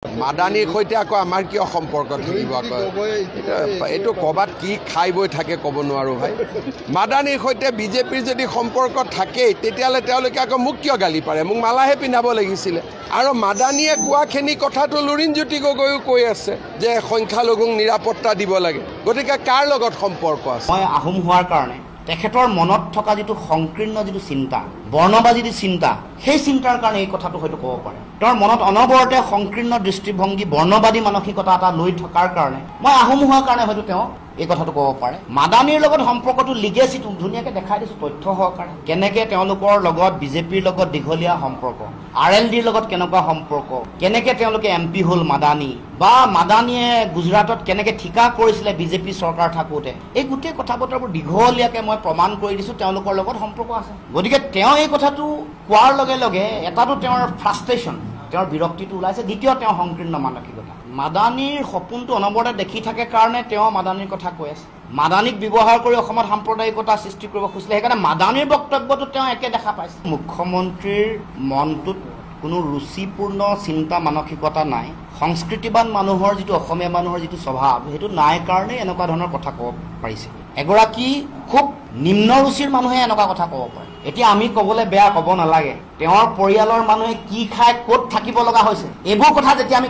মাদানীৰ সৈতে আকৌ আমাৰ কিয় সম্পৰ্ক থাকিব আকৌ এইটো ক'বাত কি খাই বৈ থাকে ক'ব নোৱাৰো ভাই মাদানীৰ সৈতে বিজেপিৰ যদি সম্পৰ্ক থাকে তেতিয়ালে তেওঁলোকে আকৌ মোক কিয় গালি পাৰে মোক মালাহে পিন্ধাব লাগিছিল আৰু মাদানীয়ে কোৱাখিনি কথাটো লুৰিণজ্যোতি গগৈও কৈ আছে যে সংখ্যালঘুক নিৰাপত্তা দিব লাগে গতিকে কাৰ লগত সম্পৰ্ক আছে মই আহোম হোৱাৰ কাৰণে তেখেতৰ মনত থকা যেটো সংকীৰ্ণ যেটো চিন্তা বৰ্ণবাদী চিন্তা সেই চিন্তাৰ কাৰণে এই কথাটো হয়তো ক'ব পাৰে তেওঁৰ মনত অনবৰতে সংকীৰ্ণ দৃষ্টিভংগী বৰ্ণবাদী মানসিকতা এটা লৈ থকাৰ কাৰণে মই আহোম হোৱাৰ কাৰণে হয়তো তেওঁ এই কথাটো ক'ব পাৰে মাদানীৰ লগত সম্পৰ্কটো লিগেচিটো ধুনীয়াকৈ দেখাই দিছো তথ্য সহকাৰে কেনেকৈ তেওঁলোকৰ লগত বিজেপিৰ লগত দীঘলীয়া সম্পৰ্ক RLDৰ লগত কেনেকুৱা সম্পৰ্ক কেনেকৈ তেওঁলোকে MP হ'ল মাদানী বা মাদানীয়ে গুজৰাটত কেনেকৈ ঠিকা কৰিছিলে বিজেপি চৰকাৰ থাকোঁতে এই গোটেই কথা বতৰাবোৰ দীঘলীয়াকৈ মই প্ৰমাণ কৰি দিছো তেওঁলোকৰ লগত সম্পৰ্ক আছে গতিকে তেওঁ এই কথাটো কোৱাৰ লগে লগে এটাটো তেওঁৰ ফ্ৰাষ্ট্ৰেশ্যন তেওঁৰ বিৰক্তিটো ওলাইছে দ্বিতীয় তেওঁ সংকীৰ্ণ মানসিকতা মাদানীৰ সপোনটো অনবৰতে দেখি থাকে কাৰণে তেওঁ মাদানীৰ কথা কৈ আছে মাদানীক ব্যৱহাৰ কৰি অসমত সাম্প্ৰদায়িকতা সৃষ্টি কৰিব খুজিলে সেইকাৰণে মাদানীৰ বক্তব্যটো তেওঁ একে দেখা পাইছে মুখ্যমন্ত্ৰীৰ মনটোত কোনো ৰুচিপূৰ্ণ চিন্তা মানসিকতা নাই সংস্কৃতিবান মানুহৰ যেটো অসমীয়া মানুহৰ যেটো স্বভাৱ হেতু নাই কাৰণে এনেকুৱা ধৰণৰ কথা ক'ব পাৰিছে এগৰাকী খুব নিম্ন ৰুচিৰ মানুহে এনেকুৱা কথা ক'ব পাৰে এতিয়া আমি ক'বলৈ বেয়া ক'ব নালাগে তেওঁৰ পৰিয়ালৰ মানুহে কি খাই ক'ত থাকিব লগা হৈছে এইবোৰ কথা যেতিয়া আমি